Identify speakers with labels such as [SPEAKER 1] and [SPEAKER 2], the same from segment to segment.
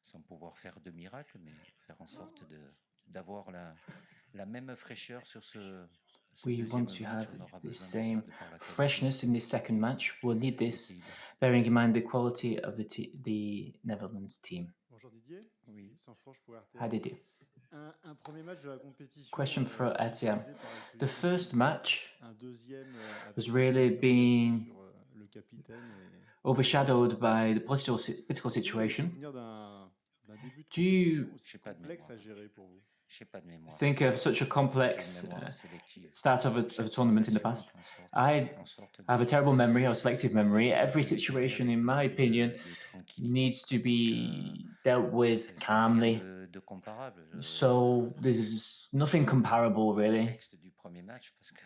[SPEAKER 1] sans pouvoir faire de miracle, mais faire en sorte d'avoir la même fraîcheur sur ce
[SPEAKER 2] We
[SPEAKER 1] deuxième
[SPEAKER 2] want to
[SPEAKER 1] match.
[SPEAKER 2] have
[SPEAKER 1] On aura
[SPEAKER 2] the
[SPEAKER 1] besoin de ça
[SPEAKER 2] same
[SPEAKER 1] de par la qualité,
[SPEAKER 2] freshness in this second match. We'll need this,
[SPEAKER 1] l'équilibre.
[SPEAKER 2] bearing in mind the quality of the Netherlands team.
[SPEAKER 3] Bonjour Didier.
[SPEAKER 1] Oui.
[SPEAKER 3] Sanforge pour RTL.
[SPEAKER 2] How did you?
[SPEAKER 3] Un premier match de la compétition.
[SPEAKER 2] Question for RTL.
[SPEAKER 3] caractérisé par une
[SPEAKER 2] The first match
[SPEAKER 3] un deuxième
[SPEAKER 2] was
[SPEAKER 3] avec
[SPEAKER 2] really
[SPEAKER 3] l'interrogation
[SPEAKER 2] being
[SPEAKER 3] sur le capitaine et
[SPEAKER 2] overshadowed by the political situation.
[SPEAKER 3] souvenir d'un début de
[SPEAKER 2] Do you
[SPEAKER 3] compétition aussi
[SPEAKER 1] J'ai pas de
[SPEAKER 3] complexe à
[SPEAKER 1] mémoire.
[SPEAKER 3] gérer pour vous.
[SPEAKER 1] J'ai pas de mémoire.
[SPEAKER 2] think of such a
[SPEAKER 1] J'ai une
[SPEAKER 2] complex
[SPEAKER 1] mémoire sélective.
[SPEAKER 2] start of a tournament in the
[SPEAKER 1] Chaque
[SPEAKER 2] past?
[SPEAKER 1] situation,
[SPEAKER 2] I
[SPEAKER 1] j'ai fait en sorte
[SPEAKER 2] have a terrible memory or selective memory. Every
[SPEAKER 1] de
[SPEAKER 2] situation,
[SPEAKER 1] gérer
[SPEAKER 2] in my
[SPEAKER 1] avec beaucoup
[SPEAKER 2] opinion,
[SPEAKER 1] de tranquillité.
[SPEAKER 2] needs to
[SPEAKER 1] Donc,
[SPEAKER 2] be dealt with
[SPEAKER 1] ça n'a
[SPEAKER 2] calmly.
[SPEAKER 1] rien de comparable.
[SPEAKER 2] So there's nothing comparable,
[SPEAKER 1] Le
[SPEAKER 2] really.
[SPEAKER 1] contexte du premier match, parce que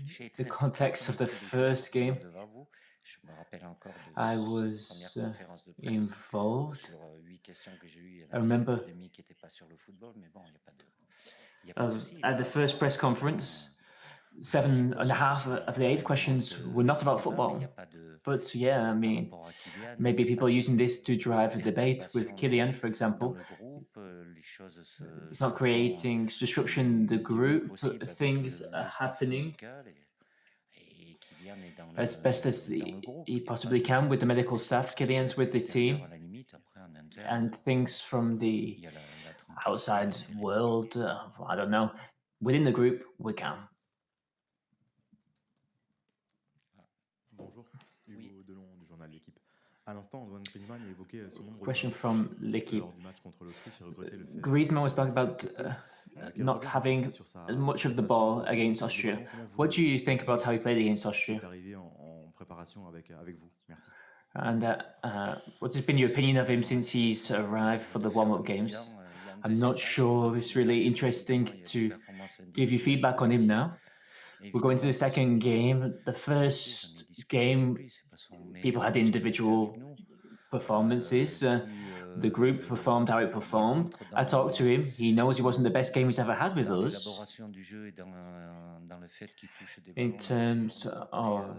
[SPEAKER 1] j'ai été
[SPEAKER 2] The context of the first game,
[SPEAKER 1] devant vous. Je me rappelle encore de
[SPEAKER 2] I
[SPEAKER 1] la
[SPEAKER 2] was
[SPEAKER 1] première conférence de presse
[SPEAKER 2] involved.
[SPEAKER 1] sur 8 questions que j'ai eues. Il y en
[SPEAKER 2] I
[SPEAKER 1] avait 7
[SPEAKER 2] remember
[SPEAKER 1] et demi qui n'étaient pas sur le football, mais bon, il n'y a pas de souci.
[SPEAKER 2] at the first press conference, 7.5 of the 8 questions were not about football. But yeah, I mean, maybe people are using this to drive a debate with Kylian, for example. It's not creating disruption in the group. Things are happening as best as he possibly can with the medical staff. Kylian's with the team, and things from the outside world, I don't know, within the group, we can.
[SPEAKER 4] Bonjour, Hugo Delon du journal L'équipe. À l'instant, Antoine Griezmann a évoqué son nombre
[SPEAKER 2] Question
[SPEAKER 4] de
[SPEAKER 2] from L'équipe.
[SPEAKER 4] lors du match contre l'Autriche et regretté le fait.
[SPEAKER 2] Griezmann was talking about not having much of the ball against Austria. What do you think about how he played against Austria?
[SPEAKER 4] Arrivé en préparation avec vous. Merci.
[SPEAKER 2] And what has been your opinion of him since he's arrived for the warm-up games? I'm not sure. It's really interesting to give you feedback on him now. We're going to the second game. The first game, people had individual performances. The group performed how it performed. I talked to him. He knows it wasn't the best game he's ever had with us. In terms of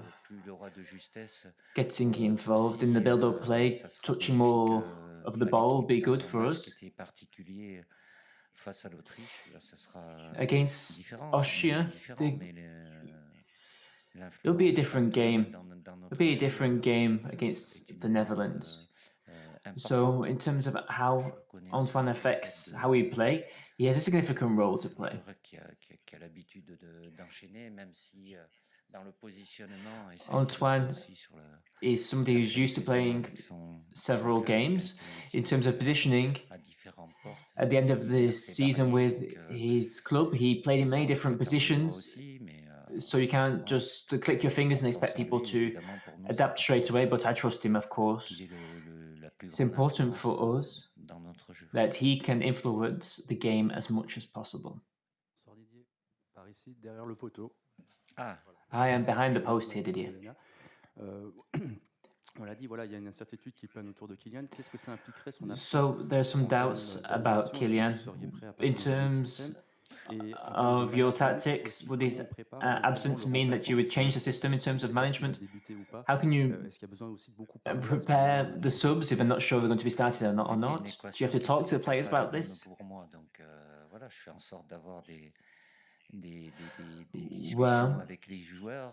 [SPEAKER 2] getting involved in the build-up play, touching more of the ball would be good for us. Against Austria, it'll be a different game. It'll be a different game against the Netherlands. So in terms of how Antoine affects how we play, he has a significant role to play. Antoine is somebody who's used to playing several games. In terms of positioning, at the end of the season with his club, he played in many different positions. So you can't just click your fingers and expect people to adapt straight away, but I trust him, of course. It's important for us that he can influence the game as much as possible.
[SPEAKER 5] Bonsoir Didier, par ici, derrière le poteau.
[SPEAKER 2] I am behind the post here, Didier.
[SPEAKER 5] On l'a dit, voilà, il y a une incertitude qui plane autour de Kylian. Qu'est-ce que ça impliquerait son absence?
[SPEAKER 2] So there's some doubts about Kylian. In terms of your tactics, would his absence mean that you would change the system in terms of management? How can you prepare the subs if they're not sure they're going to be starting or not? Do you have to talk to the players about this? Well,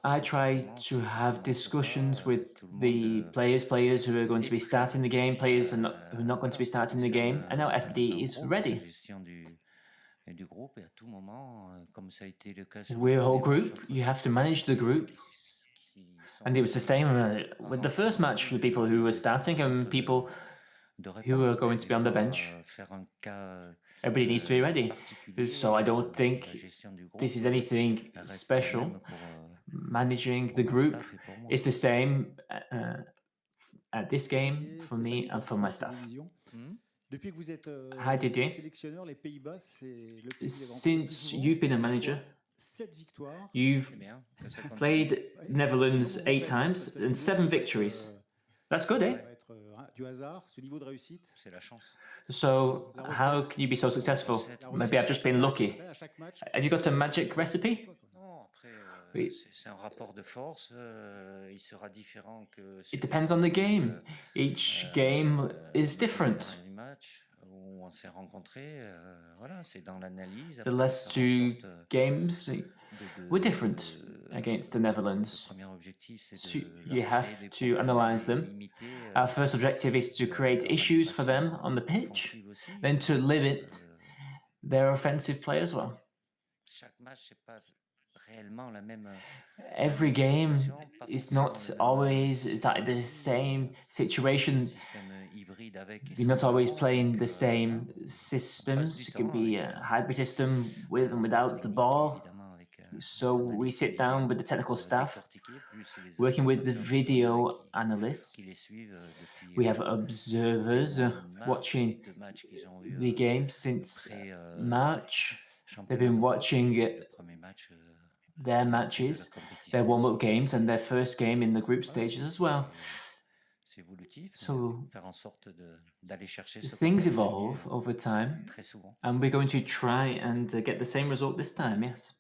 [SPEAKER 2] I try to have discussions with the players who are going to be starting the game, players who are not going to be starting the game, and now FD is ready. We're a whole group, you have to manage the group. And it was the same with the first match, the people who were starting and people who are going to be on the bench. Everybody needs to be ready. So I don't think this is anything special. Managing the group is the same at this game for me and for my staff. Hi Didier. Since you've been a manager, you've played Netherlands 8 times and 7 victories. That's good, eh? So how can you be so successful? Maybe I've just been lucky. Have you got a magic recipe? It depends on the game. Each game is different.
[SPEAKER 1] où on s'est rencontrés, voilà, c'est dans l'analyse.
[SPEAKER 2] The
[SPEAKER 1] après,
[SPEAKER 2] last
[SPEAKER 1] faire en
[SPEAKER 2] two
[SPEAKER 1] sorte
[SPEAKER 2] games
[SPEAKER 1] de-
[SPEAKER 2] were different
[SPEAKER 1] de-
[SPEAKER 2] against the
[SPEAKER 1] le
[SPEAKER 2] Netherlands.
[SPEAKER 1] premier objectif, c'est
[SPEAKER 2] So
[SPEAKER 1] de
[SPEAKER 2] you
[SPEAKER 1] leur créer
[SPEAKER 2] have
[SPEAKER 1] des
[SPEAKER 2] to
[SPEAKER 1] problèmes
[SPEAKER 2] analyze
[SPEAKER 1] et
[SPEAKER 2] them.
[SPEAKER 1] limiter
[SPEAKER 2] Our first objective is to create
[SPEAKER 1] leur
[SPEAKER 2] issues for them
[SPEAKER 1] animation
[SPEAKER 2] on the pitch,
[SPEAKER 1] offensive aussi.
[SPEAKER 2] then to limit their offensive play as well.
[SPEAKER 1] Chaque match, c'est pas réellement la même.
[SPEAKER 2] Every game
[SPEAKER 1] situation, pas
[SPEAKER 2] is
[SPEAKER 1] forcément
[SPEAKER 2] not
[SPEAKER 1] le même,
[SPEAKER 2] always
[SPEAKER 1] système
[SPEAKER 2] exactly the
[SPEAKER 1] aussi,
[SPEAKER 2] same
[SPEAKER 1] un
[SPEAKER 2] situation.
[SPEAKER 1] système hybride avec et
[SPEAKER 2] You're
[SPEAKER 1] sans
[SPEAKER 2] not always
[SPEAKER 1] ballon,
[SPEAKER 2] playing
[SPEAKER 1] donc,
[SPEAKER 2] the same
[SPEAKER 1] voilà, on passe
[SPEAKER 2] systems.
[SPEAKER 1] du
[SPEAKER 2] It can
[SPEAKER 1] temps
[SPEAKER 2] be
[SPEAKER 1] avec,
[SPEAKER 2] a hybrid system with and
[SPEAKER 1] le staff
[SPEAKER 2] without the
[SPEAKER 1] technique et
[SPEAKER 2] ball.
[SPEAKER 1] évidemment avec,
[SPEAKER 2] So
[SPEAKER 1] les
[SPEAKER 2] we
[SPEAKER 1] analystes
[SPEAKER 2] sit down with the
[SPEAKER 1] vidéo
[SPEAKER 2] technical
[SPEAKER 1] pour,
[SPEAKER 2] staff,
[SPEAKER 1] décortiquer, plus les
[SPEAKER 2] working with the
[SPEAKER 1] observateurs de terrain
[SPEAKER 2] video
[SPEAKER 1] qui
[SPEAKER 2] analysts.
[SPEAKER 1] les suivent depuis,
[SPEAKER 2] We have
[SPEAKER 1] depuis
[SPEAKER 2] observers
[SPEAKER 1] le mois de mars,
[SPEAKER 2] watching
[SPEAKER 1] les 2 matchs qu'ils ont eu,
[SPEAKER 2] the game since
[SPEAKER 1] après,
[SPEAKER 2] March. They've
[SPEAKER 1] championnat
[SPEAKER 2] been
[SPEAKER 1] d'Europe,
[SPEAKER 2] watching
[SPEAKER 1] le premier match,
[SPEAKER 2] their
[SPEAKER 1] de la
[SPEAKER 2] matches,
[SPEAKER 1] compétition
[SPEAKER 2] their warm-up
[SPEAKER 1] aussi.
[SPEAKER 2] games, and their first game in the group
[SPEAKER 1] Voilà,
[SPEAKER 2] stages as well.
[SPEAKER 1] c'est évolutif, mais
[SPEAKER 2] So
[SPEAKER 1] faire en sorte d'aller chercher ce qu'on
[SPEAKER 2] things
[SPEAKER 1] a obtenu,
[SPEAKER 2] evolve over time,
[SPEAKER 1] très souvent.
[SPEAKER 2] and we're going to try and get the same result this time, yes.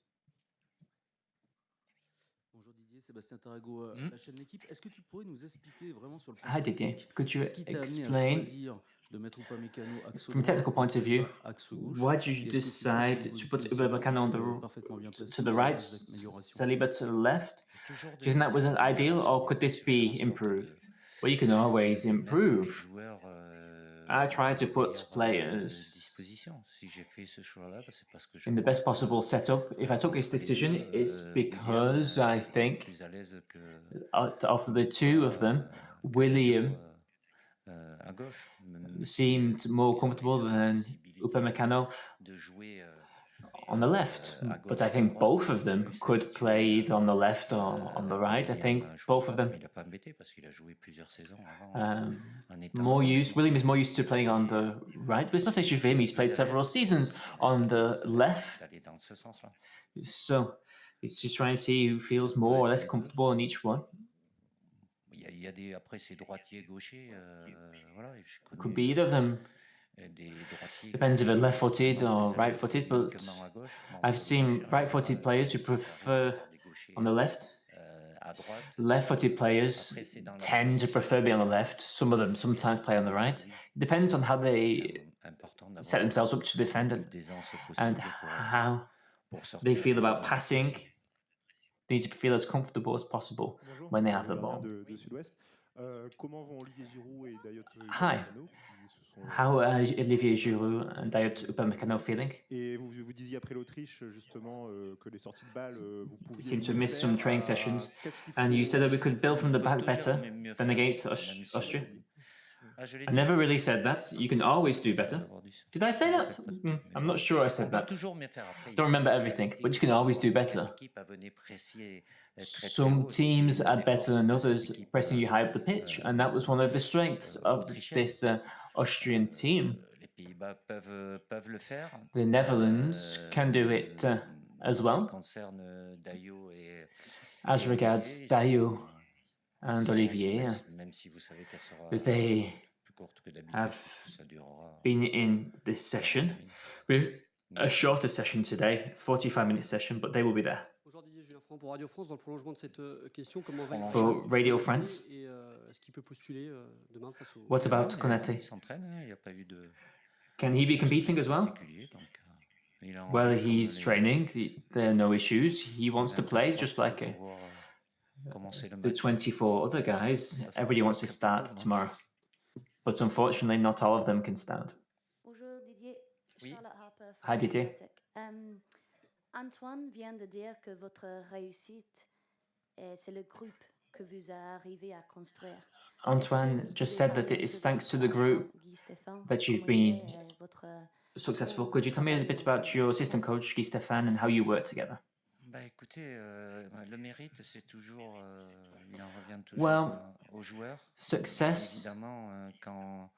[SPEAKER 5] Bonjour Didier, Sébastien Tarago, la chaîne L'équipe. Est-ce que tu pourrais nous expliquer vraiment sur le plan
[SPEAKER 2] Hi Didier,
[SPEAKER 5] technique,
[SPEAKER 2] could you
[SPEAKER 5] qu'est-ce qui t'a amené à
[SPEAKER 2] explain
[SPEAKER 5] choisir de mettre Upamecano axe
[SPEAKER 2] from a
[SPEAKER 5] droit
[SPEAKER 2] technical
[SPEAKER 5] et
[SPEAKER 2] point of view,
[SPEAKER 5] Saliba axe gauche?
[SPEAKER 2] why did
[SPEAKER 5] Et
[SPEAKER 2] you
[SPEAKER 5] est-ce que tu trouves qu'au
[SPEAKER 2] decide
[SPEAKER 5] niveau
[SPEAKER 2] to
[SPEAKER 5] du
[SPEAKER 2] put
[SPEAKER 5] positionnement,
[SPEAKER 2] Upamecano on
[SPEAKER 5] c'est
[SPEAKER 2] the
[SPEAKER 5] parfaitement bien placé
[SPEAKER 2] to
[SPEAKER 5] ou
[SPEAKER 2] the
[SPEAKER 5] il y a
[SPEAKER 2] right,
[SPEAKER 5] des améliorations?
[SPEAKER 2] Saliba to the left?
[SPEAKER 1] Toujours
[SPEAKER 2] Do you think that was ideal, or could this be improved? Well, you can always improve. I try to put players
[SPEAKER 1] disposition. Si j'ai fait ce choix-là, c'est parce que je
[SPEAKER 2] in the
[SPEAKER 1] pense
[SPEAKER 2] best possible setup. If I took this decision, it's because I think
[SPEAKER 1] plus à l'aise que
[SPEAKER 2] of the two of them, William
[SPEAKER 1] à gauche, même si,
[SPEAKER 2] seemed more
[SPEAKER 1] ils ont
[SPEAKER 2] comfortable
[SPEAKER 1] les deux la
[SPEAKER 2] than
[SPEAKER 1] possibilité
[SPEAKER 2] Upamecano
[SPEAKER 1] de jouer
[SPEAKER 2] on the left.
[SPEAKER 1] à
[SPEAKER 2] But
[SPEAKER 1] gauche
[SPEAKER 2] I
[SPEAKER 1] ou à
[SPEAKER 2] think
[SPEAKER 1] droite.
[SPEAKER 2] both
[SPEAKER 1] Ils
[SPEAKER 2] of
[SPEAKER 1] sont
[SPEAKER 2] them
[SPEAKER 1] plus
[SPEAKER 2] could
[SPEAKER 1] habitués,
[SPEAKER 2] play either on the left or on the right. I think
[SPEAKER 1] William joue
[SPEAKER 2] both
[SPEAKER 1] à
[SPEAKER 2] of
[SPEAKER 1] droite,
[SPEAKER 2] them
[SPEAKER 1] mais il n'a pas embêté parce qu'il a joué plusieurs saisons avant en étant à
[SPEAKER 2] more
[SPEAKER 1] gauche,
[SPEAKER 2] used.
[SPEAKER 1] donc
[SPEAKER 2] William is
[SPEAKER 1] c'est
[SPEAKER 2] more used to playing on
[SPEAKER 1] et,
[SPEAKER 2] the right, but it's not an issue for him. He's
[SPEAKER 1] plus
[SPEAKER 2] played
[SPEAKER 1] à
[SPEAKER 2] several
[SPEAKER 1] l'aise,
[SPEAKER 2] seasons on the left,
[SPEAKER 1] d'aller dans ce sens-là.
[SPEAKER 2] so it's just trying to see who feels
[SPEAKER 1] peut
[SPEAKER 2] more or
[SPEAKER 1] être
[SPEAKER 2] less
[SPEAKER 1] les deux.
[SPEAKER 2] comfortable in each one.
[SPEAKER 1] Il y a des après c'est droitier gaucher, voilà, et je
[SPEAKER 2] It could
[SPEAKER 1] connais
[SPEAKER 2] be either of them.
[SPEAKER 1] des droitiers
[SPEAKER 2] Depends if they're
[SPEAKER 1] qui
[SPEAKER 2] left-footed
[SPEAKER 1] vraiment
[SPEAKER 2] or
[SPEAKER 1] plus à l'aise
[SPEAKER 2] right-footed, but
[SPEAKER 1] uniquement à gauche. Moi,
[SPEAKER 2] I've
[SPEAKER 1] moi,
[SPEAKER 2] seen
[SPEAKER 1] je
[SPEAKER 2] right-footed
[SPEAKER 1] général,
[SPEAKER 2] players who
[SPEAKER 1] ça sert à rien
[SPEAKER 2] prefer
[SPEAKER 1] d'avoir des gauchers
[SPEAKER 2] on the left.
[SPEAKER 1] à droite.
[SPEAKER 2] Left-footed players
[SPEAKER 1] Après, c'est dans la
[SPEAKER 2] tend to
[SPEAKER 1] position
[SPEAKER 2] prefer being on the
[SPEAKER 1] des
[SPEAKER 2] left. Some of them
[SPEAKER 1] et
[SPEAKER 2] sometimes play on the
[SPEAKER 1] surtout,
[SPEAKER 2] right.
[SPEAKER 1] oui,
[SPEAKER 2] It depends on how they
[SPEAKER 1] c'est important
[SPEAKER 2] set
[SPEAKER 1] d'avoir
[SPEAKER 2] themselves up to
[SPEAKER 1] le
[SPEAKER 2] defend
[SPEAKER 1] plus d'aisance
[SPEAKER 2] and
[SPEAKER 1] possible
[SPEAKER 2] how
[SPEAKER 1] pour
[SPEAKER 2] they
[SPEAKER 1] sortir
[SPEAKER 2] feel
[SPEAKER 1] plus ou
[SPEAKER 2] about
[SPEAKER 1] moins
[SPEAKER 2] passing.
[SPEAKER 1] précis.
[SPEAKER 2] They need to feel as comfortable as possible
[SPEAKER 6] Bonjour,
[SPEAKER 2] when they have the
[SPEAKER 6] Gardien
[SPEAKER 2] ball.
[SPEAKER 6] de Sud-Ouest. Comment vont Olivier Giroud et Dayot
[SPEAKER 2] Hi.
[SPEAKER 6] Upamecano qui se sont,
[SPEAKER 2] How are Olivier Giroud and Dayot Upamecano feeling?
[SPEAKER 6] Et vous disiez après l'Autriche justement que les sorties de balles vous
[SPEAKER 2] You
[SPEAKER 6] pouviez
[SPEAKER 2] seem to have
[SPEAKER 6] mieux
[SPEAKER 2] missed some
[SPEAKER 6] faire.
[SPEAKER 2] training sessions,
[SPEAKER 6] Qu'est-ce qu'il
[SPEAKER 2] and you
[SPEAKER 6] faut
[SPEAKER 2] said that we could build from the
[SPEAKER 1] On peut
[SPEAKER 2] back
[SPEAKER 1] toujours
[SPEAKER 2] better
[SPEAKER 1] mieux
[SPEAKER 2] than
[SPEAKER 1] faire,
[SPEAKER 2] against
[SPEAKER 1] même si
[SPEAKER 2] Austria.
[SPEAKER 1] je l'ai
[SPEAKER 2] I
[SPEAKER 1] dit.
[SPEAKER 2] never really said that. You can always do better. Did I say that? I'm not sure I
[SPEAKER 1] On
[SPEAKER 2] said
[SPEAKER 1] peut
[SPEAKER 2] that.
[SPEAKER 1] toujours mieux faire. Après, il y
[SPEAKER 2] Don't
[SPEAKER 1] a
[SPEAKER 2] remember
[SPEAKER 1] toujours
[SPEAKER 2] everything,
[SPEAKER 1] qualité
[SPEAKER 2] but you can always do
[SPEAKER 1] certaines
[SPEAKER 2] better.
[SPEAKER 1] équipes à venir presser très, très
[SPEAKER 2] Some
[SPEAKER 1] haut, c'est
[SPEAKER 2] teams
[SPEAKER 1] une
[SPEAKER 2] are
[SPEAKER 1] des
[SPEAKER 2] better
[SPEAKER 1] forces
[SPEAKER 2] than
[SPEAKER 1] de cette
[SPEAKER 2] others,
[SPEAKER 1] équipe,
[SPEAKER 2] pressing you high up the pitch, and that was one of the strengths of
[SPEAKER 1] autrichienne.
[SPEAKER 2] this Austrian team.
[SPEAKER 1] Les Pays-Bas peuvent le faire.
[SPEAKER 2] The Netherlands can do it as
[SPEAKER 1] En ce
[SPEAKER 2] well.
[SPEAKER 1] qui concerne Dayo
[SPEAKER 2] As regards
[SPEAKER 1] Olivier,
[SPEAKER 2] Dayo
[SPEAKER 1] ils
[SPEAKER 2] and
[SPEAKER 1] seront en
[SPEAKER 2] Olivier,
[SPEAKER 1] souplesse, même si vous savez qu'elle sera
[SPEAKER 2] they
[SPEAKER 1] plus courte que d'habitude,
[SPEAKER 2] have
[SPEAKER 1] puisque ça durera
[SPEAKER 2] been in this
[SPEAKER 1] 45
[SPEAKER 2] session.
[SPEAKER 1] minutes.
[SPEAKER 2] With a shorter session today, 45-minute session, but they will be there.
[SPEAKER 7] Bonjour Didier, Julien Franck pour Radio France. Dans le prolongement de cette question, comment va
[SPEAKER 2] For Radio France,
[SPEAKER 7] et est-ce qu'il peut postuler demain face au...
[SPEAKER 2] what about
[SPEAKER 1] Il
[SPEAKER 2] Konate?
[SPEAKER 1] s'entraîne, il n'y a pas eu de
[SPEAKER 2] Can he be competing as well?
[SPEAKER 1] particulier, donc il a envie,
[SPEAKER 2] Well,
[SPEAKER 1] comme
[SPEAKER 2] he's
[SPEAKER 1] les-
[SPEAKER 2] training. There are no issues. He wants to play
[SPEAKER 1] 23
[SPEAKER 2] just
[SPEAKER 1] pour
[SPEAKER 2] like
[SPEAKER 1] pouvoir, commencer le
[SPEAKER 2] the
[SPEAKER 1] match.
[SPEAKER 2] 24 other guys.
[SPEAKER 1] Ça, ça
[SPEAKER 2] Everybody
[SPEAKER 1] va
[SPEAKER 2] wants to
[SPEAKER 1] être
[SPEAKER 2] start
[SPEAKER 1] plutôt, non?
[SPEAKER 2] tomorrow. But unfortunately, not all of them can start.
[SPEAKER 8] Bonjour Didier,
[SPEAKER 1] Oui.
[SPEAKER 8] Charlotte Harper.
[SPEAKER 2] Hi, Didier.
[SPEAKER 8] Athletic. Antoine vient de dire que votre réussite, c'est le groupe que vous arrivez à construire.
[SPEAKER 2] Antoine just said that it is thanks to the group that you've been successful. Could you tell me a bit about your assistant coach, Guy Stéphane, and how you work together?
[SPEAKER 1] Bah écoutez, le mérite, c'est toujours, il en revient toujours
[SPEAKER 2] Well,
[SPEAKER 1] aux joueurs.
[SPEAKER 2] Success,
[SPEAKER 1] Évidemment, quand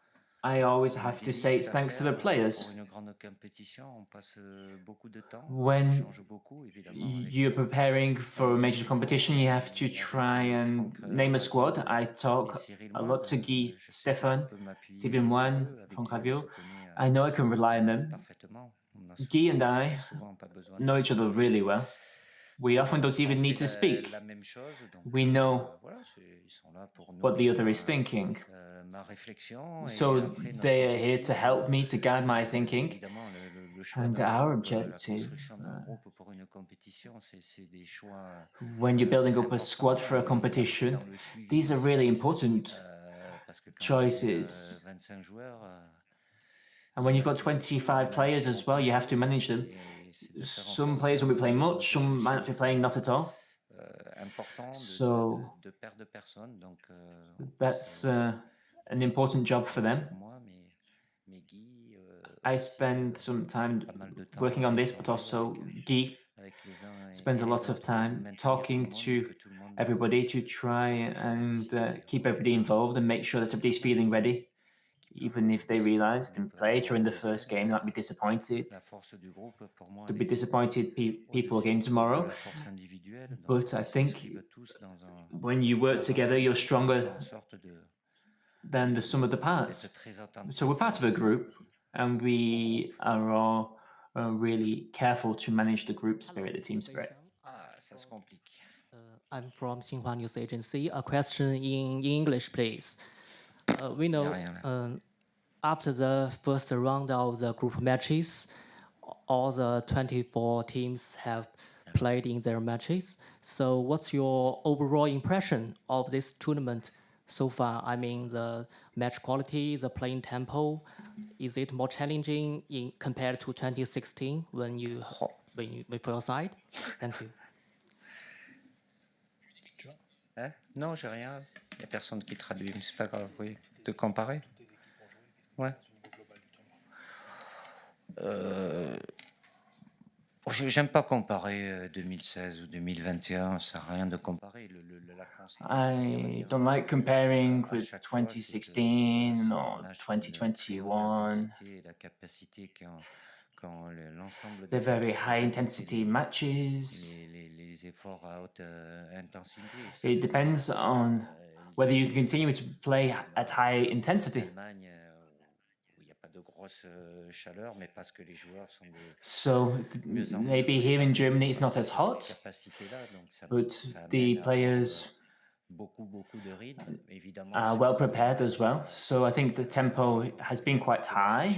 [SPEAKER 2] I always
[SPEAKER 1] on a
[SPEAKER 2] have
[SPEAKER 1] des
[SPEAKER 2] to say it's
[SPEAKER 1] listes à
[SPEAKER 2] thanks to
[SPEAKER 1] faire,
[SPEAKER 2] the players.
[SPEAKER 1] pour une grande compétition, on passe beaucoup de temps,
[SPEAKER 2] When
[SPEAKER 1] on change beaucoup, évidemment. avec,
[SPEAKER 2] You're preparing for a major competition, you have to
[SPEAKER 1] avec,
[SPEAKER 2] try and
[SPEAKER 1] Franck,
[SPEAKER 2] name a squad. I
[SPEAKER 1] et
[SPEAKER 2] talk
[SPEAKER 1] Cyril
[SPEAKER 2] a
[SPEAKER 1] Moine,
[SPEAKER 2] lot to Guy
[SPEAKER 1] je sais que je
[SPEAKER 2] Stéphane,
[SPEAKER 1] peux m'appuyer
[SPEAKER 2] Sylvain
[SPEAKER 1] sur
[SPEAKER 2] Moine,
[SPEAKER 1] eux, avec
[SPEAKER 2] Franck
[SPEAKER 1] qui on
[SPEAKER 2] Raviot.
[SPEAKER 1] se connaît,
[SPEAKER 2] I know I can rely on them.
[SPEAKER 1] parfaitement. On a
[SPEAKER 2] Guy and I
[SPEAKER 1] très souvent pas besoin de
[SPEAKER 2] know each other really well. we often don't even need to speak. We know what the other is thinking. So they are here to help me, to guide my thinking. And our objective, when you're building up a squad for a competition, these are really important choices. And when you've got 25 players as well, you have to manage them. Some players will be playing much, some might not be playing not at all. So that's an important job for them. I spend some time working on this, but also Guy spends a lot of time talking to everybody to try and keep everybody involved and make sure that everybody's feeling ready. Even if they realize they play during the first game, they might be disappointed. To be disappointed people again tomorrow. But I think when you work together, you're stronger than the sum of the parts. So we're part of a group, and we are all really careful to manage the group spirit, the team spirit.
[SPEAKER 9] I'm from Xinhua News Agency. A question in English, please. We know after the first round of the group matches, all the 24 teams have played in their matches. So what's your overall impression of this tournament so far? I mean, the match quality, the playing tempo, is it more challenging compared to 2016 when you for your side? Thank you.
[SPEAKER 1] Non, j'ai rien. Il n'y a personne qui traduit, mais c'est pas grave, oui. De comparer. Ouais. J'aime pas comparer 2016 ou 2021, ça n'a rien de comparer.
[SPEAKER 2] I don't like comparing with 2016 or 2021. They're very high-intensity matches. It depends on whether you can continue to play at high intensity. So maybe here in Germany it's not as hot, but the players are well prepared as well. So I think the tempo has been quite high.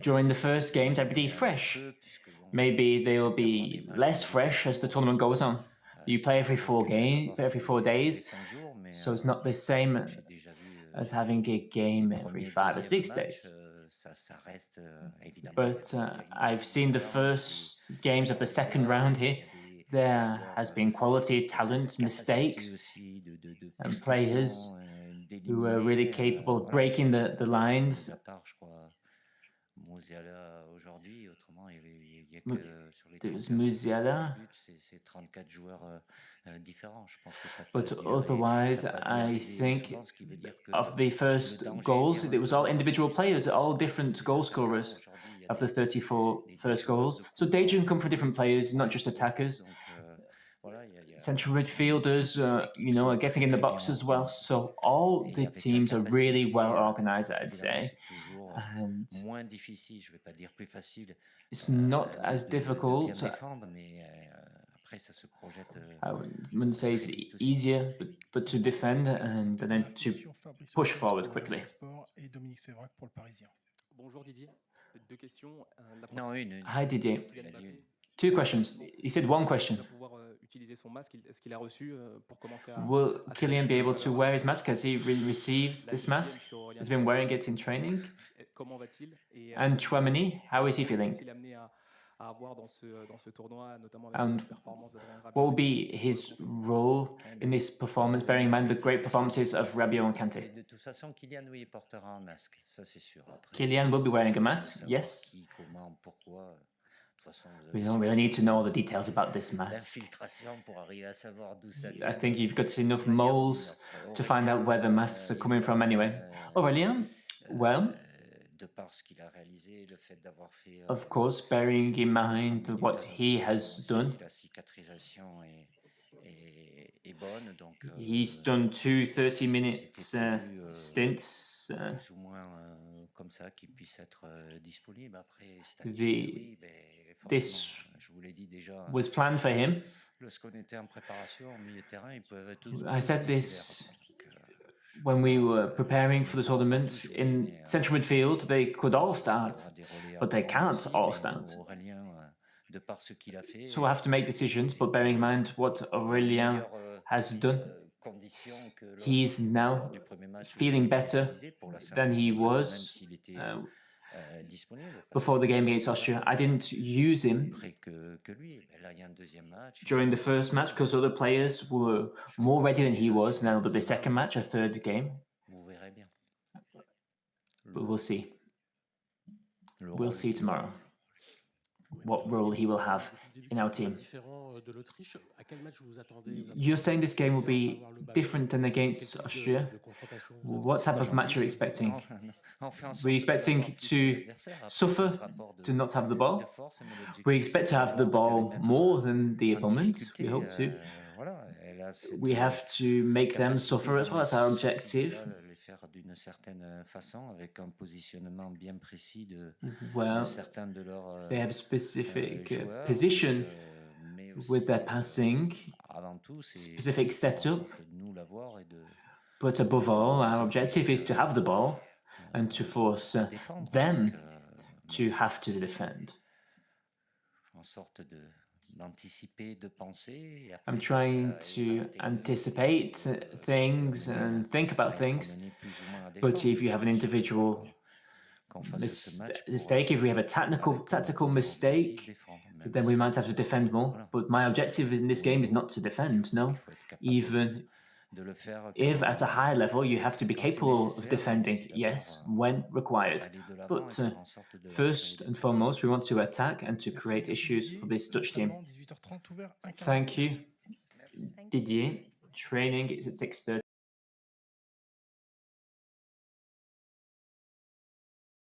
[SPEAKER 2] During the first games, everybody's fresh. Maybe they will be less fresh as the tournament goes on. You play every 4 days, so it's not the same as having a game every 5 or 6 days. But I've seen the first games of the second round here. There has been quality, talent, mistakes, and players who are really capable of breaking the lines. There was Musiala. But otherwise, I think of the first goals, it was all individual players, all different goal scorers of the 34 first goals. So danger can come from different players, not just attackers. Central midfielders, are getting in the box as well. So all the teams are really well organized, I'd say. And it's not as difficult. I wouldn't say it's easier, but to defend and then to push forward quickly.
[SPEAKER 5] Bonjour Didier. 2 questions.
[SPEAKER 2] Hi Didier. 2 questions. He said 1 question. Will Kylian be able to wear his mask? Has he received this mask? Has been wearing it in training? And Chouameni, how is he feeling? And what will be his role in this performance, bearing in mind the great performances of Rabiot and Kanté? Kylian will be wearing a mask, yes. We don't really need to know all the details about this mask. I think you've got enough moles to find out where the masks are coming from anyway. Aurélien, well, of course, bearing in mind what he has done, he's done 2 30-minute stints,
[SPEAKER 1] comme ça qui puisse être disponible. Après,
[SPEAKER 2] this
[SPEAKER 1] je vous l'ai dit déjà,
[SPEAKER 2] was planned for him.
[SPEAKER 1] lorsqu'on était en préparation au milieu de terrain, ils peuvent tous
[SPEAKER 2] I said
[SPEAKER 1] titulaires.
[SPEAKER 2] this when we were preparing for the tournament. In central midfield, they could all start, but they can't all start. So we'll have to make decisions, but bearing in mind what Aurélien has done, he's now feeling better than he was before the game against Austria. I didn't use him during the first match because other players were more ready than he was. Now there'll be a second match, a third game. But we'll see. We'll see tomorrow what role he will have in our team. You're saying this game will be different than against Austria? What type of match are you expecting? We're expecting to suffer, to not have the ball. We expect to have the ball more than the opponent. We hope to. We have to make them suffer as well. That's our objective. Well, they have a specific position with their passing, specific setup. But above all, our objective is to have the ball and to force them to have to defend. I'm trying to anticipate things and think about things, but if you have an individual mistake, if we have a tactical mistake, then we might have to defend more. But my objective in this game is not to defend, no. Even if at a high level you have to be capable of defending, yes, when required. But first and foremost, we want to attack and to create issues for this Dutch team. Thank you, Didier. Training is at 6:30.